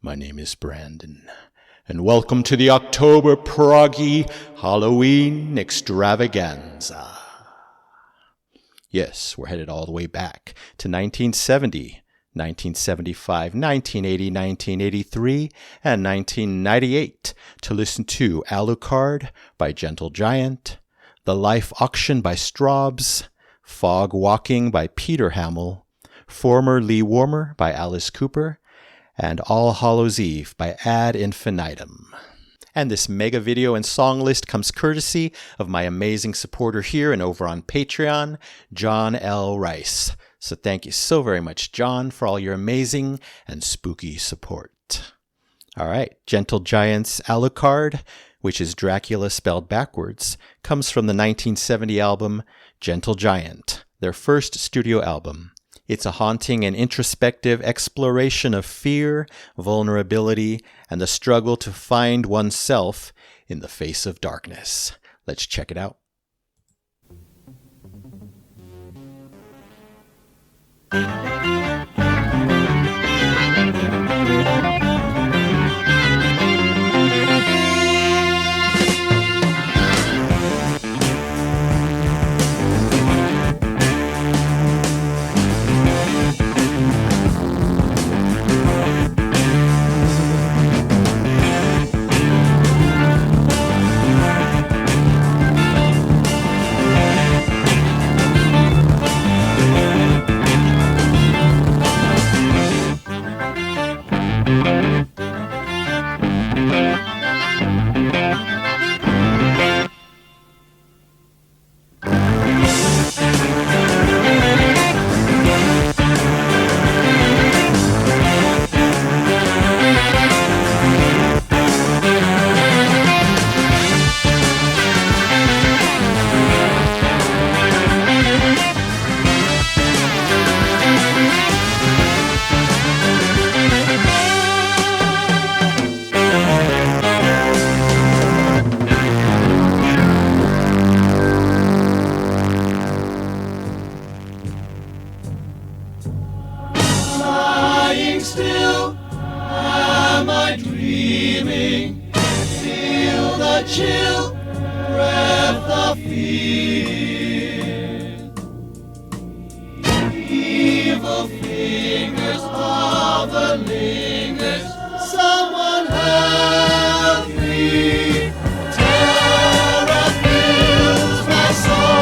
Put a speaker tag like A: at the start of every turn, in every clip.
A: My name is Brandon, and welcome to the October PROGGY Halloween Extravaganza. Yes, we're headed all the way back to 1970, 1975, 1980, 1983, and 1998 to listen to Alucard by Gentle Giant, The Life Auction by Strawbs, Fog Walking by Peter Hamill, Former Lee Warmer by Alice Cooper, and All Hallows Eve by Ad Infinitum. And this mega video and song list comes courtesy of my amazing supporter here and over on Patreon, John L. Rice. So thank you so very much, John, for all your amazing and spooky support. All right, Gentle Giant's Alucard, which is Dracula spelled backwards, comes from the 1970 album Gentle Giant, their first studio album. It's a haunting and introspective exploration of fear, vulnerability, and the struggle to find oneself in the face of darkness. Let's check it out.
B: Still, am I dreaming? Feel the chill breath of fear. Evil fingers hover, lingers. Someone help me. Terror fills my soul.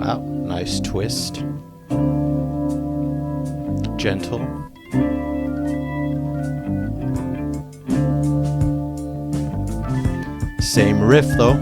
A: Wow, nice twist. Gentle. Same riff though.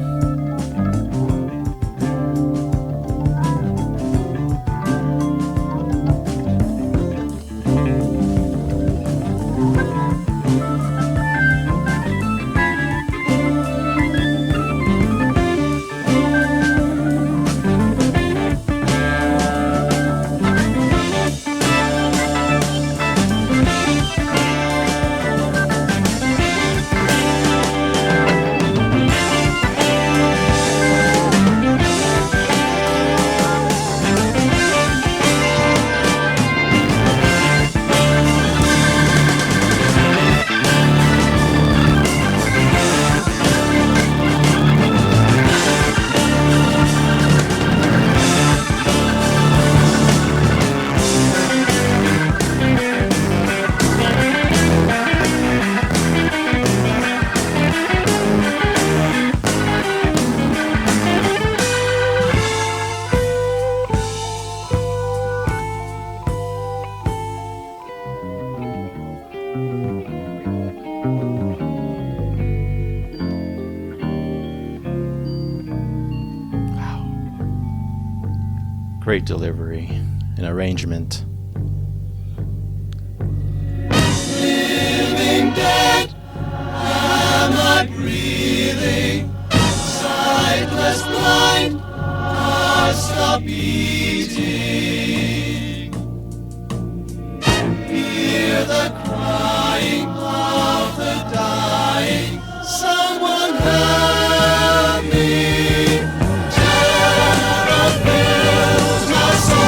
A: Great delivery and arrangement.
B: Living dead, am I breathing? Sightless, blind, heart stop beating. Hear the crying of the dying. Someone help me. Terror fills my soul.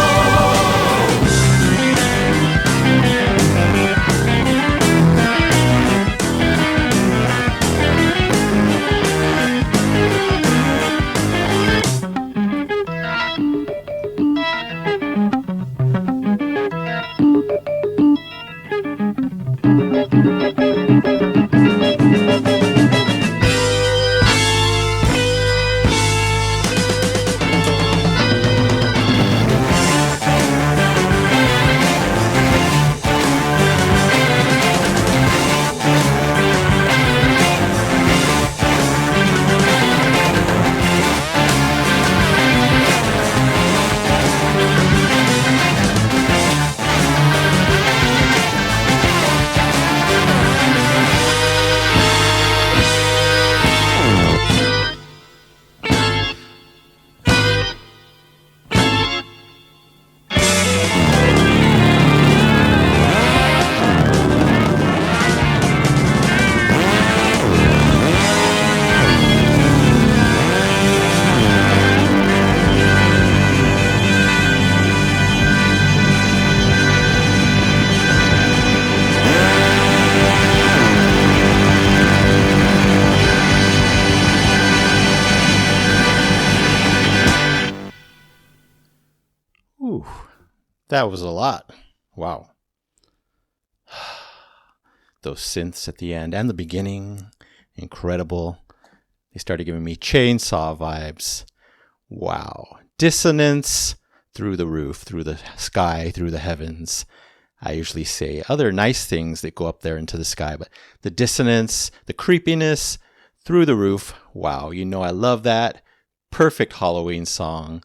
A: Ooh, that was a lot. Wow. Those synths at the end and the beginning, incredible. They started giving me chainsaw vibes. Wow. Dissonance through the roof, through the sky, through the heavens. I usually say other nice things that go up there into the sky, but the dissonance, the creepiness through the roof. Wow, you know I love that. Perfect Halloween song.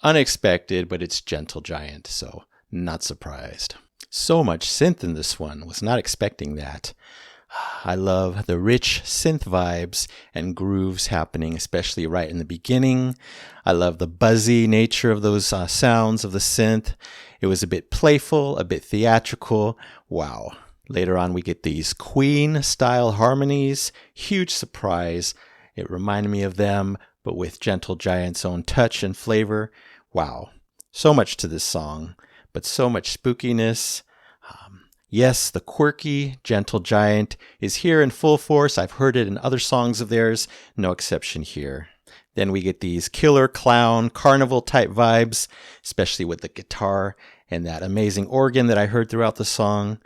A: Unexpected, but it's Gentle Giant, so not surprised. So much synth in this one. Was not expecting that. I love the rich synth vibes and grooves happening, especially right in the beginning. I love the buzzy nature of those sounds of the synth. It was a bit playful, a bit theatrical. Wow. Later on, we get these Queen-style harmonies. Huge surprise. It reminded me of them, but with Gentle Giant's own touch and flavor. Wow. So much to this song, but so much spookiness. Yes, the quirky Gentle Giant is here in full force. I've heard it in other songs of theirs. No exception here. Then we get these killer clown carnival type vibes, especially with the guitar and that amazing organ that I heard throughout the song.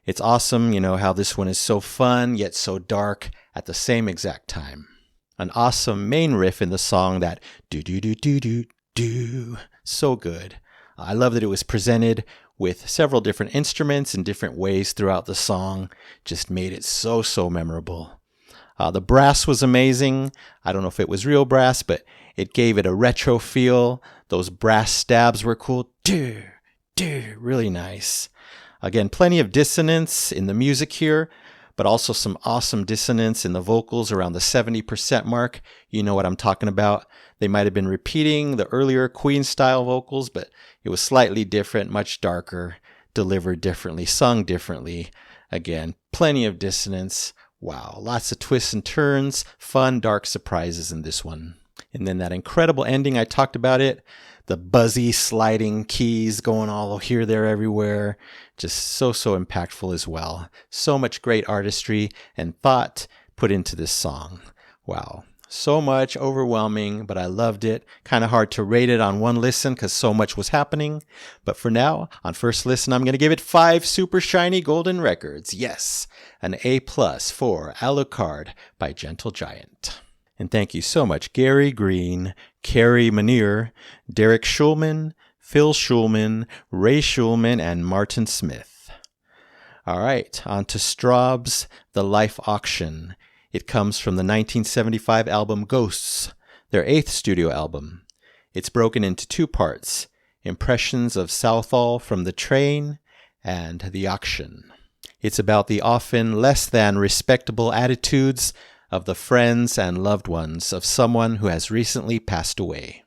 A: It's awesome, you know, how this one is so fun yet so dark at the same exact time. An awesome main riff in the song, that do-do-do-do-do-do. So good. I love that it was presented with several different instruments in different ways throughout the song. Just made it so memorable. The brass was amazing. I don't know if it was real brass, but it gave it a retro feel. Those brass stabs were cool. Really nice. Again, plenty of dissonance in the music here, but also some awesome dissonance in the vocals around the 70% mark. You know what I'm talking about. They might have been repeating the earlier Queen-style vocals, but it was slightly different, much darker, delivered differently, sung differently. Again, plenty of dissonance. Wow, lots of twists and turns, fun, dark surprises in this one. And then that incredible ending, I talked about it. The buzzy sliding keys going all here, there, everywhere. Just so impactful as well. So much great artistry and thought put into this song. Wow. So much, overwhelming, but I loved it. Kind of hard to rate it on one listen because so much was happening. But for now, on first listen, I'm going to give it 5 super shiny golden records. Yes, an A+ for Alucard by Gentle Giant. And thank you so much, Gary Green, Carrie Manier, Derek Schulman, Phil Schulman, Ray Schulman, and Martin Smith. All right, on to Strawbs, The Life Auction. It comes from the 1975 album Ghosts, their 8th studio album. It's broken into 2 parts. Impressions of Southall from the Train and the Auction. It's about the often less than respectable attitudes of the friends and loved ones of someone who has recently passed away.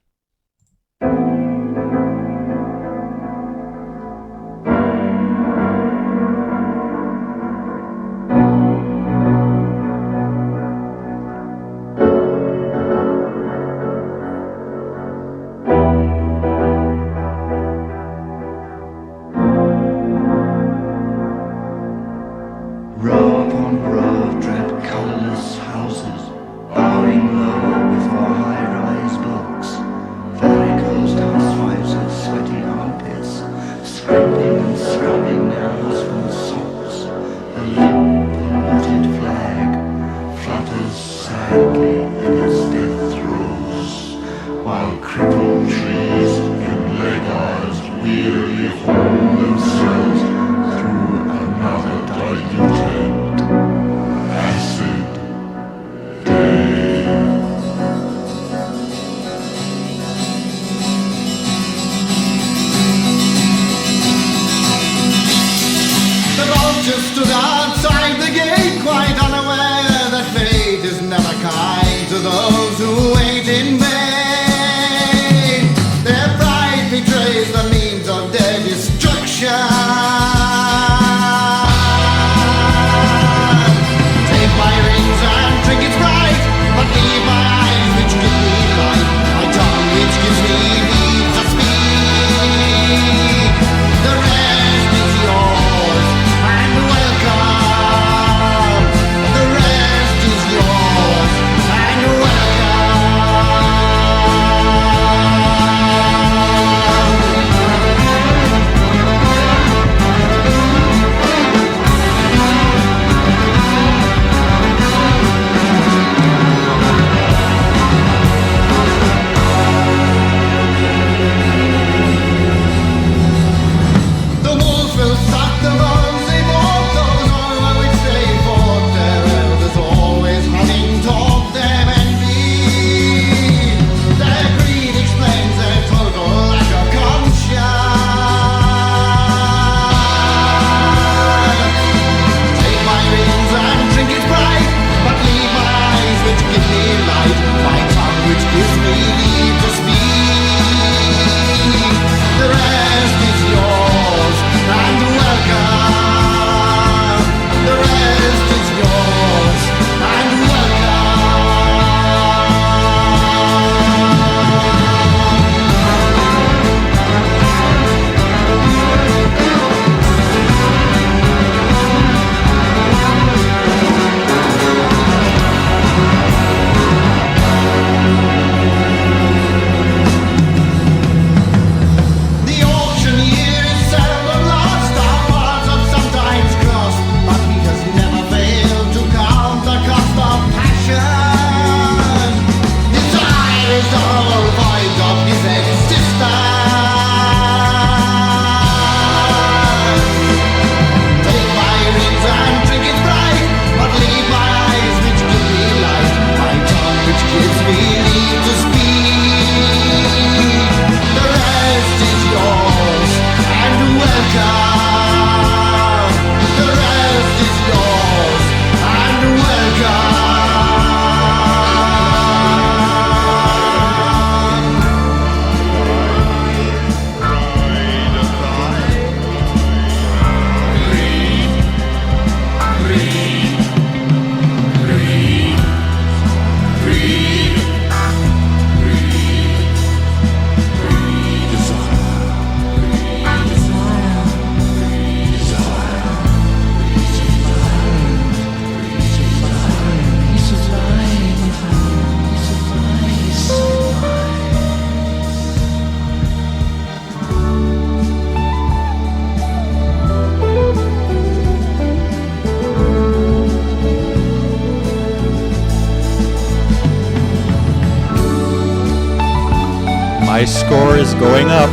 C: My score is going up.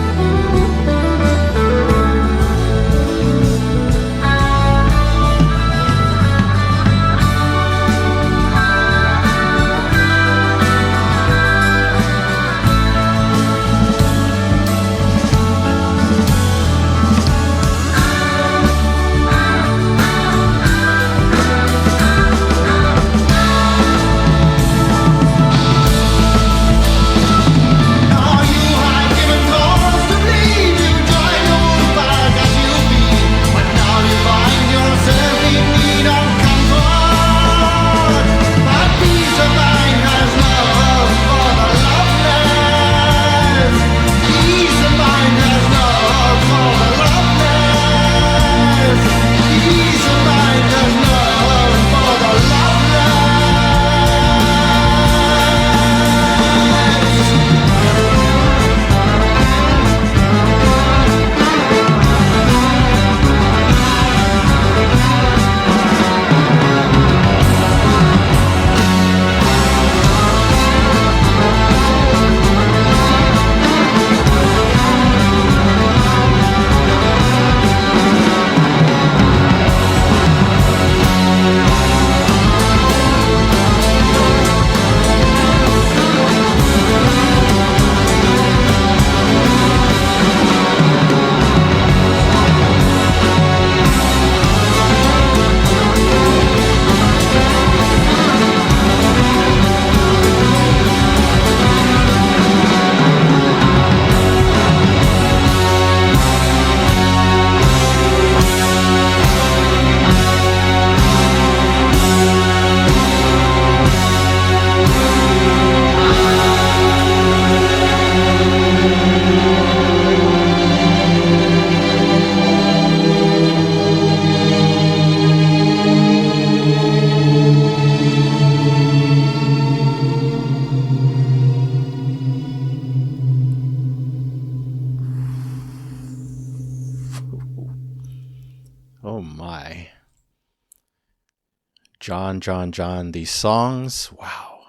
A: John, these songs, wow.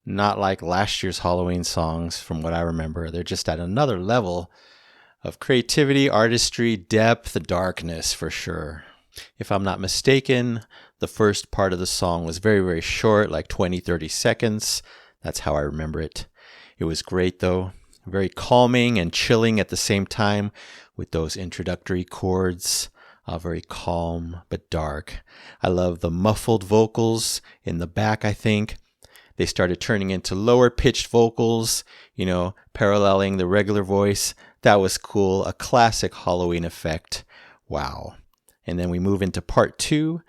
A: Not like last year's Halloween songs from what I remember. They're just at another level of creativity, artistry, depth, darkness for sure. If I'm not mistaken, the first part of the song was very, very short, like 20, 30 seconds. That's how I remember it. It was great though. Very calming and chilling at the same time with those introductory chords. Very calm but dark. I love the muffled vocals in the back, I think. They started turning into lower pitched vocals, paralleling the regular voice. That was cool. A classic Halloween effect. Wow. And then we move into part 2.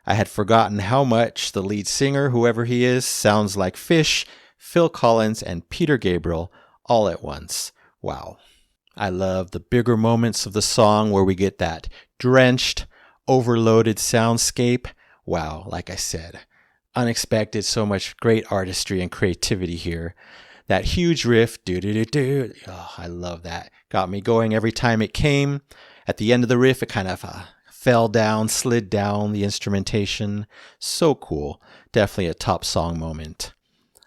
A: I had forgotten how much the lead singer, whoever he is, sounds like Fish, Phil Collins, and Peter Gabriel all at once. Wow. I love the bigger moments of the song where we get that drenched, overloaded soundscape. Wow, like I said. Unexpected, so much great artistry and creativity here. That huge riff, do-do-do-do, oh, I love that. Got me going every time it came. At the end of the riff, it kind of fell down, slid down, the instrumentation. So cool. Definitely a top song moment.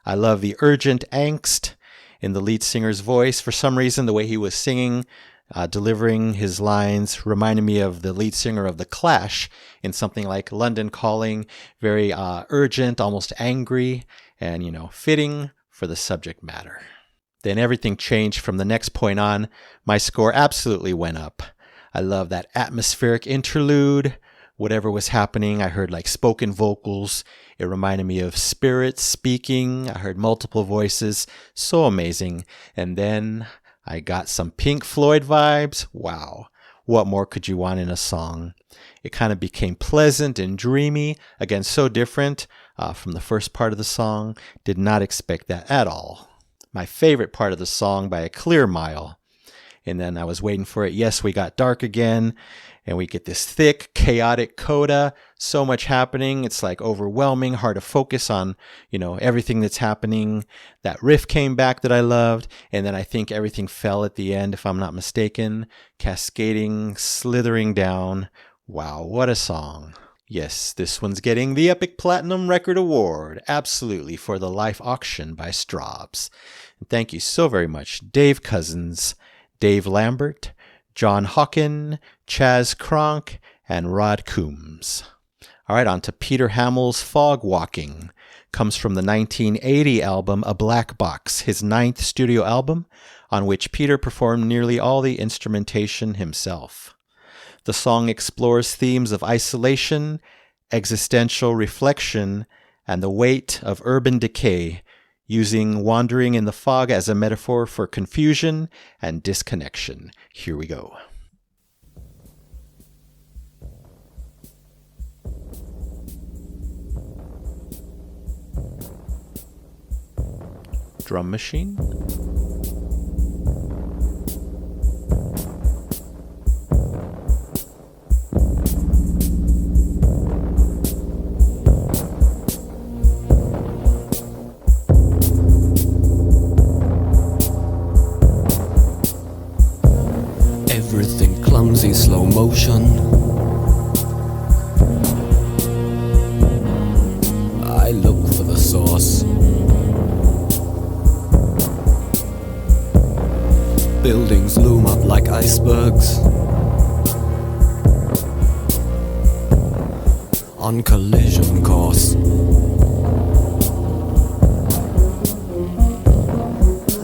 A: I love the urgent angst in the lead singer's voice. For some reason, the way he was singing, delivering his lines reminded me of the lead singer of The Clash in something like London Calling. Very urgent, almost angry, and, fitting for the subject matter. Then everything changed from the next point on. My score absolutely went up. I love that atmospheric interlude. Whatever was happening, I heard like spoken vocals. It reminded me of spirits speaking. I heard multiple voices. So amazing. And then I got some Pink Floyd vibes. Wow. What more could you want in a song? It kind of became pleasant and dreamy. Again, so different from the first part of the song. Did not expect that at all. My favorite part of the song by a clear mile. And then I was waiting for it. Yes, we got dark again. And we get this thick, chaotic coda. So much happening. It's like overwhelming, hard to focus on, everything that's happening. That riff came back that I loved. And then I think everything fell at the end, if I'm not mistaken. Cascading, slithering down. Wow, what a song. Yes, this one's getting the Epic Platinum Record Award. Absolutely, for the Life Auction by Strawbs. And thank you so very much, Dave Cousins, Dave Lambert, John Hawken, Chaz Cronk, and Rod Coombs. All right, on to Peter Hamill's Fog Walking. Comes from the 1980 album A Black Box, his 9th studio album, on which Peter performed nearly all the instrumentation himself. The song explores themes of isolation, existential reflection, and the weight of urban decay, using wandering in the fog as a metaphor for confusion and disconnection. Here we go. Drum machine.
D: Everything clumsy, slow motion. I look for the source. Buildings loom up like icebergs on collision course.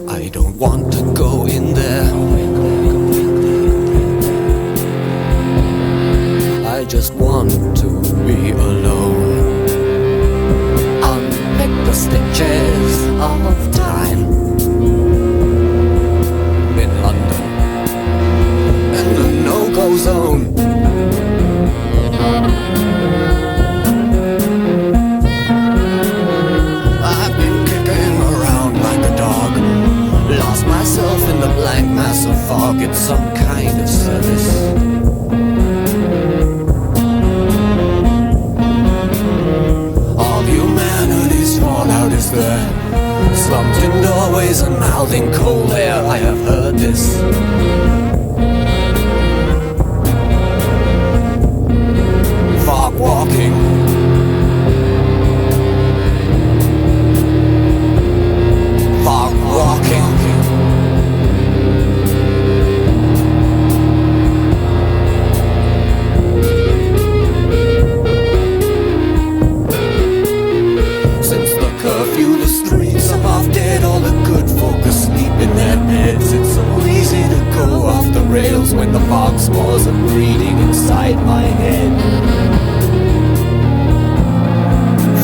D: I don't want to go in there. I just want to be alone. Unpick the stitches of time in London, in the no-go zone. I've been kicking around like a dog, lost myself in the blank mass of fog. It's some kind of service. Fallout is there, slumped in doorways and mouthing cold air. I have heard this. Fog walking.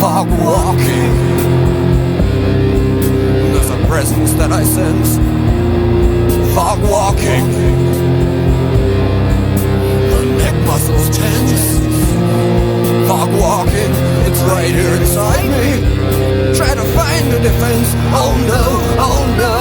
D: fog walking. There's a presence that I sense. Fog walking. The neck muscles tense. Fog walking, it's right here inside me. Try to find a defense. Oh no, oh no.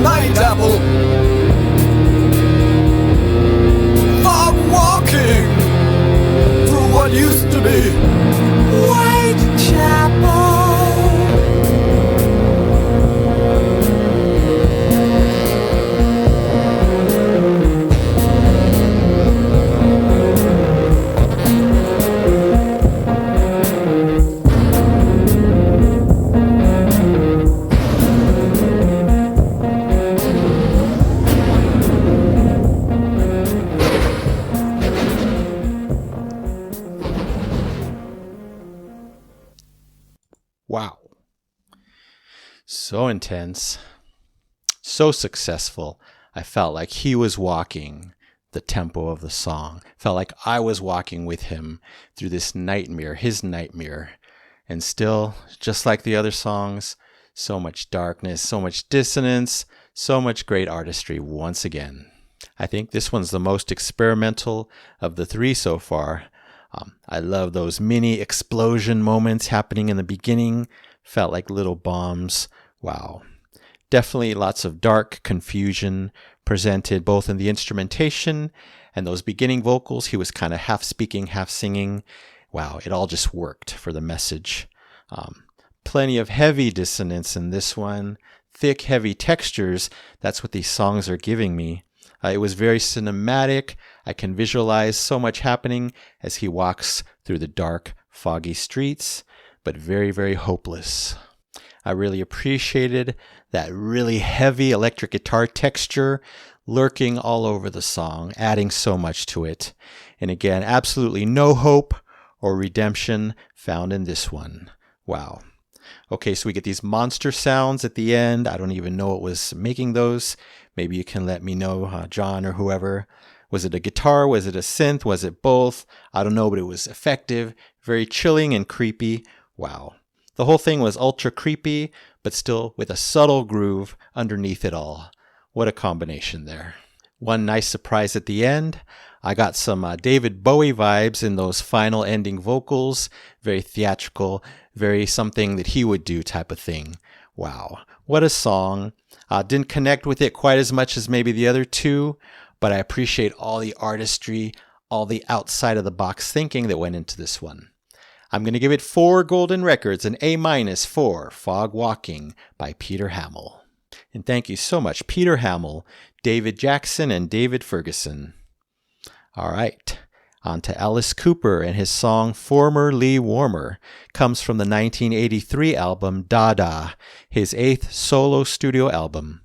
D: Night apple. Fog walking through what used to be Whitechapel.
A: Wow. So intense. So successful. I felt like he was walking the tempo of the song. Felt like I was walking with him through this nightmare, his nightmare. And still, just like the other songs, so much darkness, so much dissonance, so much great artistry once again. I think this one's the most experimental of the three so far. I love those mini explosion moments happening in the beginning. Felt like little bombs. Wow. Definitely lots of dark confusion presented both in the instrumentation and those beginning vocals. He was kind of half speaking, half singing. Wow, it all just worked for the message. Plenty of heavy dissonance in this one. Thick, heavy textures. That's what these songs are giving me. It was very cinematic. I can visualize so much happening as he walks through the dark, foggy streets, but very, very hopeless. I really appreciated that really heavy electric guitar texture lurking all over the song, adding so much to it. And again, absolutely no hope or redemption found in this one. Wow. Okay, so we get these monster sounds at the end. I don't even know what was making those. Maybe you can let me know, John or whoever. Was it a guitar? Was it a synth? Was it both? I don't know, but it was effective, very chilling and creepy. Wow. The whole thing was ultra creepy, but still with a subtle groove underneath it all. What a combination there. One nice surprise at the end. I got some David Bowie vibes in those final ending vocals. Very theatrical, very something that he would do type of thing. Wow. What a song. Didn't connect with it quite as much as maybe the other two, but I appreciate all the artistry, all the outside of the box thinking that went into this one. I'm going to give it 4 golden records, an A- for Fog Walking by Peter Hamill. And thank you so much, Peter Hamill, David Jackson, and David Ferguson. All right, on to Alice Cooper and his song Formerly Warmer. Comes from the 1983 album Dada, his 8th solo studio album.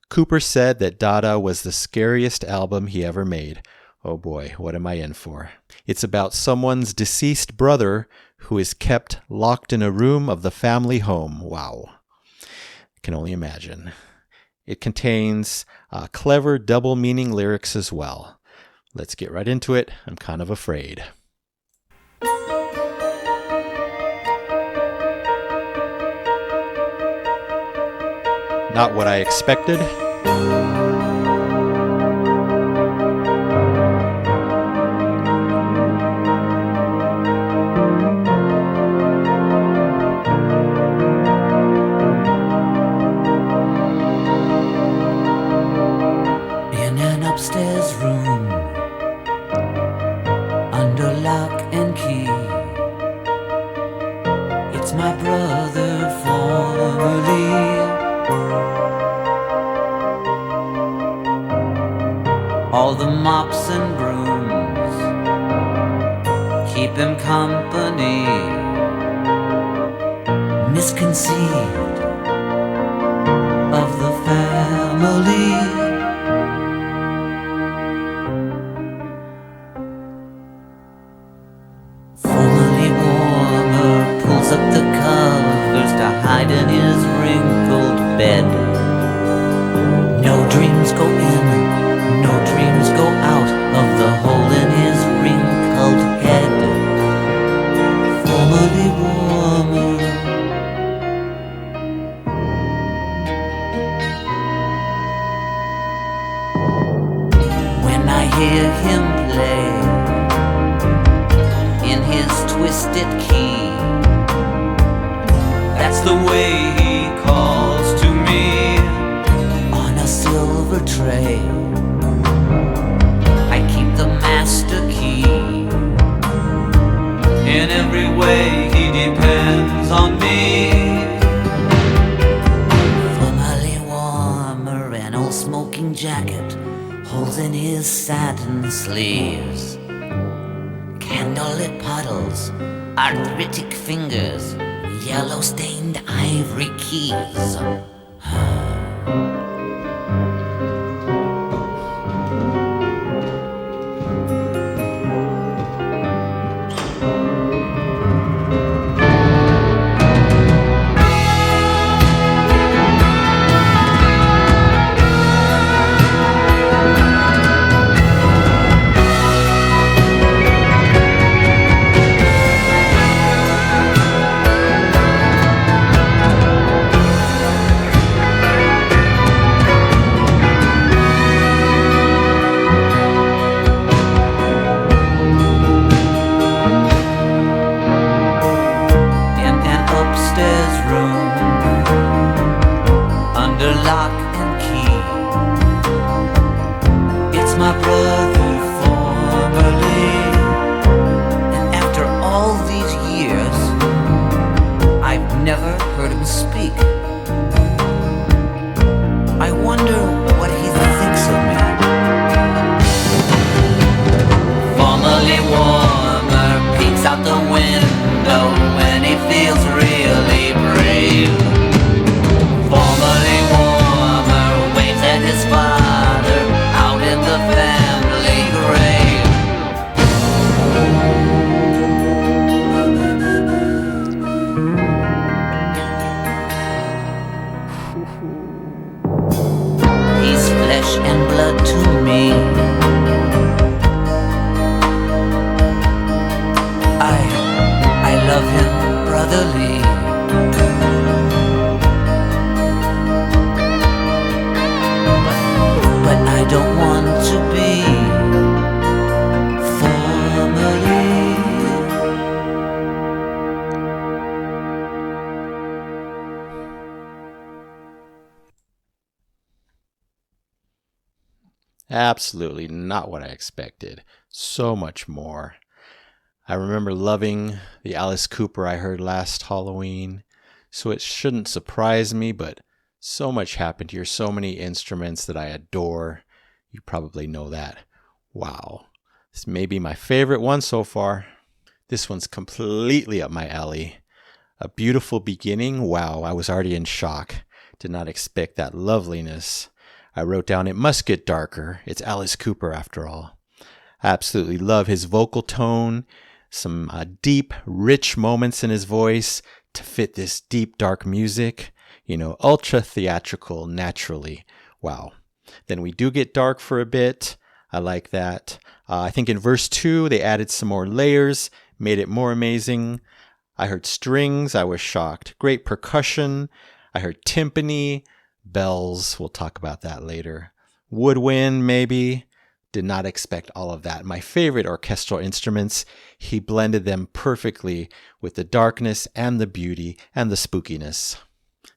A: Cooper said that Dada was the scariest album he ever made. Oh boy, what am I in for? It's about someone's deceased brother who is kept locked in a room of the family home. Wow. I can only imagine. It contains clever double meaning lyrics as well. Let's get right into it. I'm kind of afraid. Not what I expected.
E: In an upstairs room, under lock and key, it's my brother formerly all the mops and brooms keep him company. Misconceived of the family. Formerly warmer pulls up the covers to hide in his wrinkled bed. No dreams go in, no dreams go out of the hole in his wrinkled head. Formerly warmer. When I hear him play in his twisted key, that's the way he calls to me on a silver tray. I keep the master key. In every way he depends on me. Formerly warmer, an old smoking jacket holes in his satin sleeves. Candlelit puddles, arthritic fingers, yellow-stained ivory keys.
A: Absolutely not what I expected. So much more. I remember loving the Alice Cooper I heard last Halloween, so it shouldn't surprise me, but so much happened here. So many instruments that I adore. You probably know that. Wow. This may be my favorite one so far. This one's completely up my alley. A beautiful beginning. Wow, I was already in shock. Did not expect that loveliness. I wrote down, it must get darker. It's Alice Cooper after all. I absolutely love his vocal tone. Some deep, rich moments in his voice to fit this deep, dark music. You know, ultra theatrical, naturally. Wow. Then we do get dark for a bit. I like that. I think in verse 2, they added some more layers, made it more amazing. I heard strings. I was shocked. Great percussion. I heard timpani. Bells, we'll talk about that later. Woodwind, maybe. Did not expect all of that. My favorite orchestral instruments, he blended them perfectly with the darkness and the beauty and the spookiness.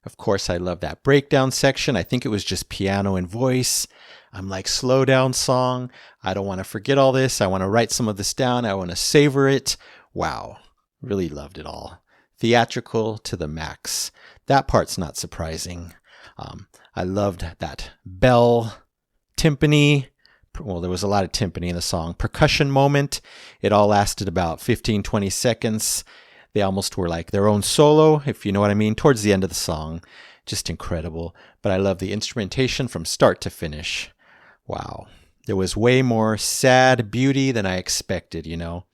A: Of course, I love that breakdown section. I think it was just piano and voice. I'm like, slow down song. I don't want to forget all this. I want to write some of this down. I want to savor it. Wow, really loved it all. Theatrical to the max. That part's not surprising. I loved that bell, timpani, Well, there was a lot of timpani in the song. Percussion moment. It all lasted about 15, 20 seconds. They almost were like their own solo, if you know what I mean, towards the end of the song. Just incredible. But I love the instrumentation from start to finish. Wow. There was way more sad beauty than I expected, you know.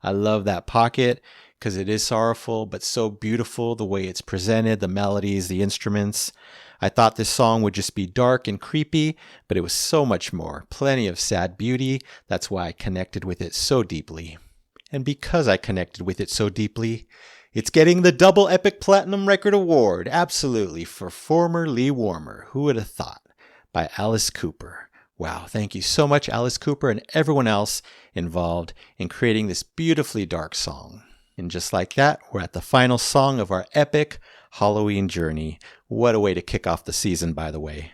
A: I love that pocket because it is sorrowful, but so beautiful the way it's presented, the melodies, the instruments. I thought this song would just be dark and creepy, but it was so much more. Plenty of sad beauty. That's why I connected with it so deeply. And because I connected with it so deeply, it's getting the Double Epic Platinum Record Award, absolutely, for Former Lee Warmer. Who would have thought? By Alice Cooper. Wow, thank you so much, Alice Cooper, and everyone else involved in creating this beautifully dark song. And just like that, we're at the final song of our epic Halloween journey. What a way to kick off the season, by the way.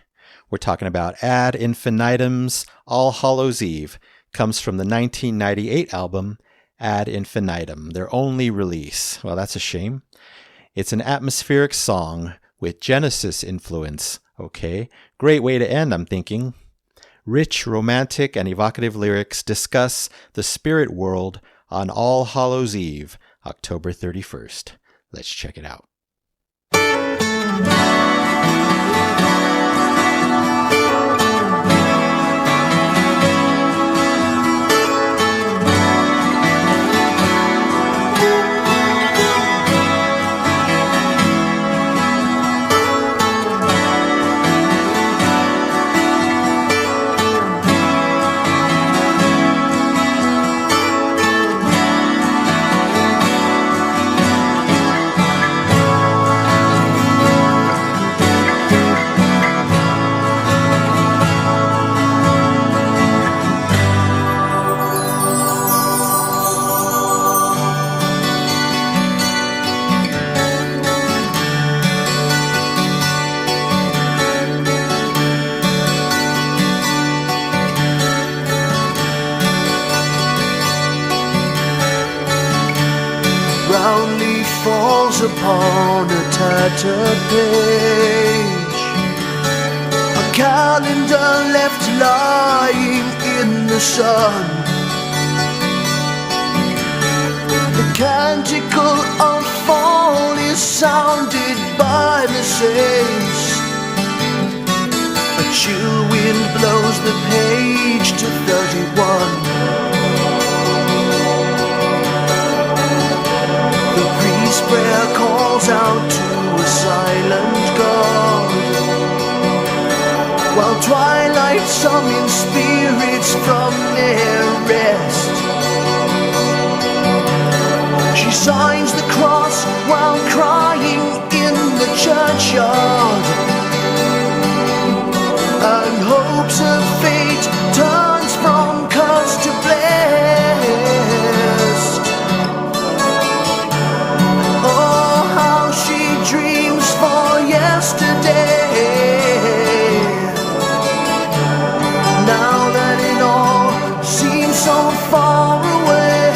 A: We're talking about Ad Infinitum's All Hallows Eve. Comes from the 1998 album Ad Infinitum, their only release. Well, that's a shame. It's an atmospheric song with Genesis influence. Okay, great way to end, I'm thinking. Rich, romantic, and evocative lyrics discuss the spirit world on All Hallows Eve, October 31st. Let's check it out.
D: Upon a tattered page, a calendar left lying in the sun, the canticle of fall is sounded by the saints. A chill wind blows the page to 31. Prayer calls out to a silent God, while twilight summons spirits from their rest. She signs the cross while crying in the churchyard, and hopes of fate turns from curse to blessed. Dreams for yesterday. Now that it all seems so far away,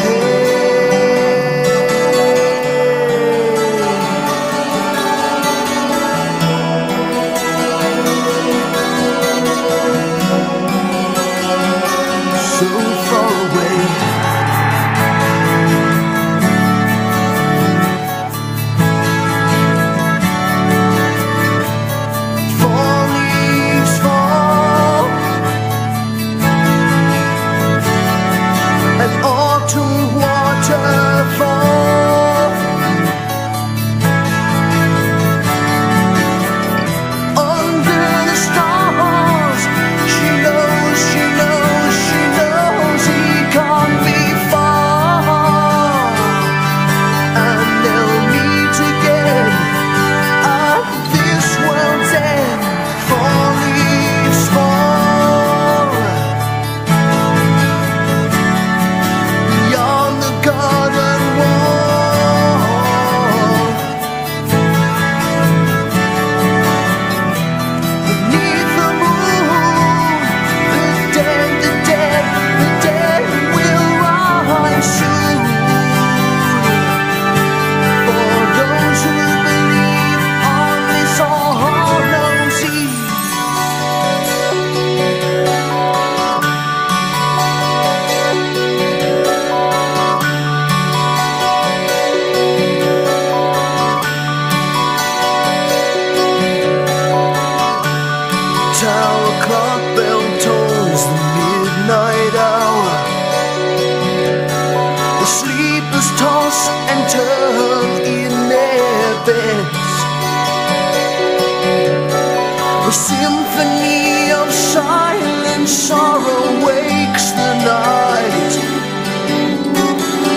D: symphony of silent sorrow wakes the night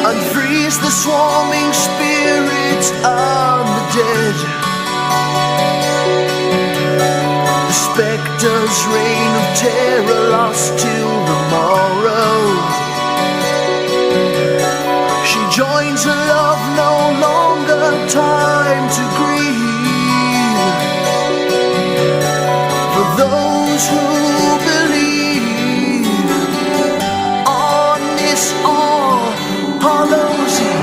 D: and frees the swarming spirits and the dead. The spectre's reign of terror lost till the morrow. She joins her love, no longer time to grieve. For those who believe on this All Hallows Eve.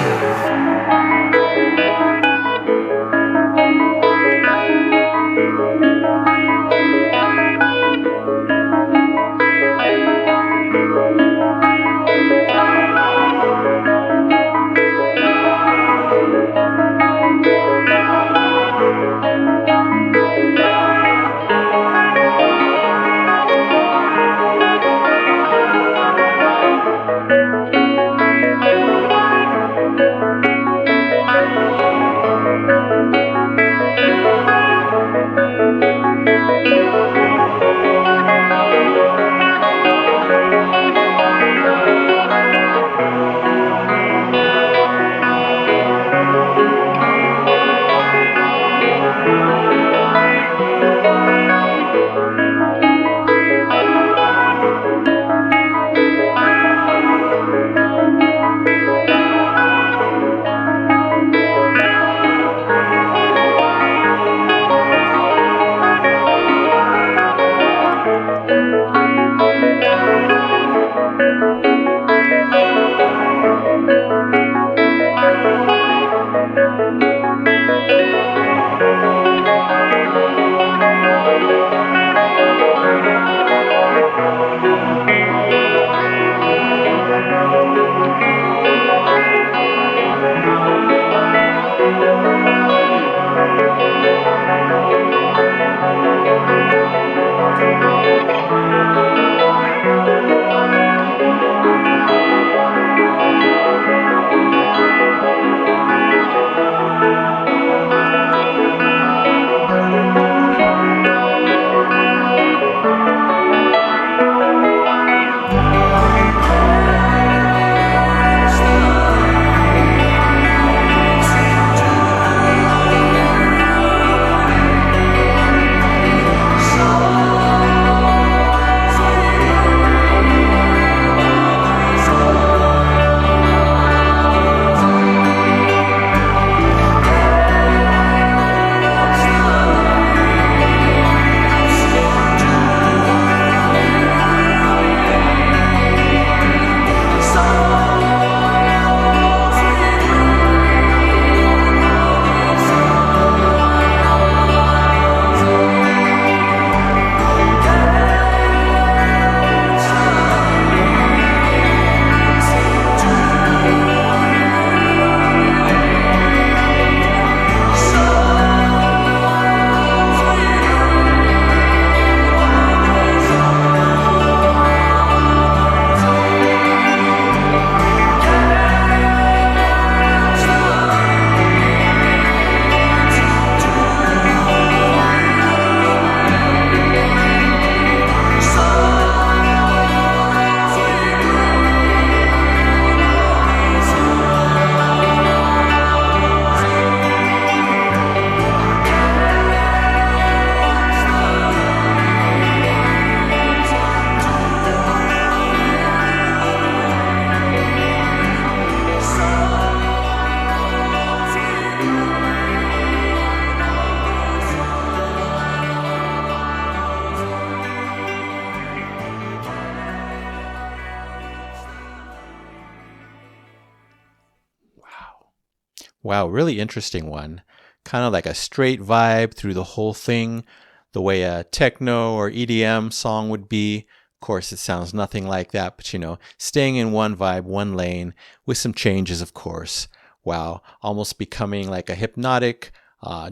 A: Wow, really interesting one. Kind of like a straight vibe through the whole thing, the way a techno or EDM song would be. Of course, it sounds nothing like that, but staying in one vibe, one lane, with some changes, of course. Wow, almost becoming like a hypnotic,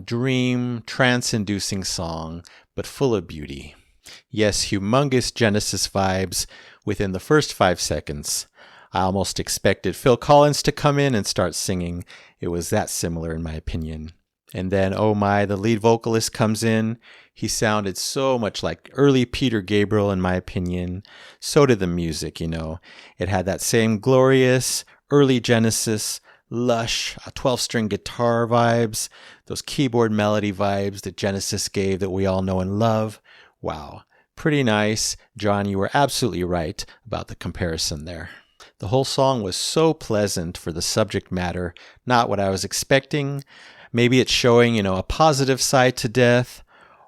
A: dream, trance-inducing song, but full of beauty. Yes, humongous Genesis vibes within the first 5 seconds. I almost expected Phil Collins to come in and start singing. It was that similar in my opinion. And then, oh my, the lead vocalist comes in. He sounded so much like early Peter Gabriel, in my opinion. So did the music, you know. It had that same glorious early Genesis, lush 12-string guitar vibes, those keyboard melody vibes that Genesis gave that we all know and love. Wow, pretty nice. John, you were absolutely right about the comparison there. The whole song was so pleasant for the subject matter, not what I was expecting. Maybe it's showing, you know, a positive side to death,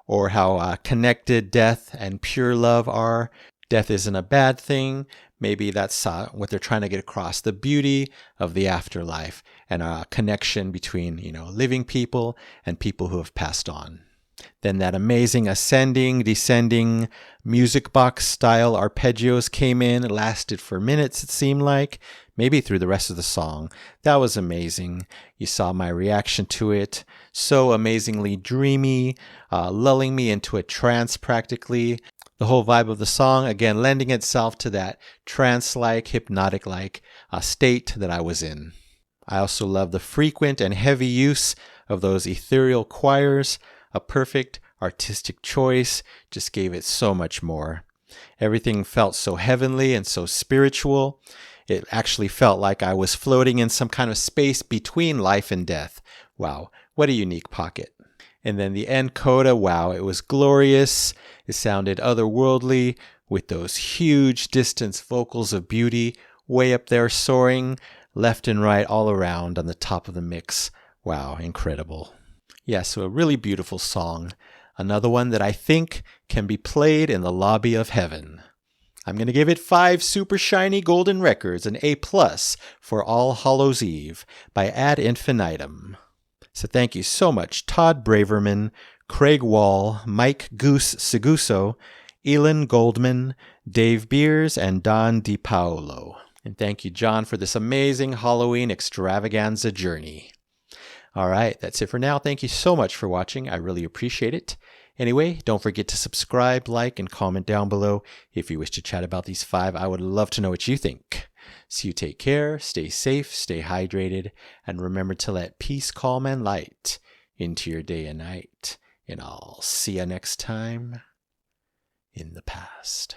A: or how connected death and pure love are. Death isn't a bad thing. Maybe that's what they're trying to get across, the beauty of the afterlife and a connection between, you know, living people and people who have passed on. Then that amazing ascending, descending music box style arpeggios came in. It lasted for minutes, it seemed like, maybe through the rest of the song. That was amazing. You saw my reaction to it. So amazingly dreamy, lulling me into a trance practically. The whole vibe of the song, again, lending itself to that trance-like, hypnotic-like state that I was in. I also love the frequent and heavy use of those ethereal choirs. A perfect artistic choice, just gave it so much more. Everything felt so heavenly and so spiritual. It actually felt like I was floating in some kind of space between life and death. Wow, what a unique pocket. And then the end coda, wow, it was glorious. It sounded otherworldly with those huge distance vocals of beauty way up there soaring left and right all around on the top of the mix. Wow, incredible. Yeah, so a really beautiful song. Another one that I think can be played in the lobby of heaven. I'm going to give it 5 super shiny golden records, an A+ for All Hallows Eve by Ad Infinitum. So thank you so much, Todd Braverman, Craig Wall, Mike Goose Seguso, Elin Goldman, Dave Beers, and Don DiPaolo. And thank you, John, for this amazing Halloween extravaganza journey. All right, that's it for now. Thank you so much for watching. I really appreciate it. Anyway, don't forget to subscribe, like, and comment down below if you wish to chat about these 5. I would love to know what you think. So you take care, stay safe, stay hydrated, and remember to let peace, calm, and light into your day and night. And I'll see you next time in the past.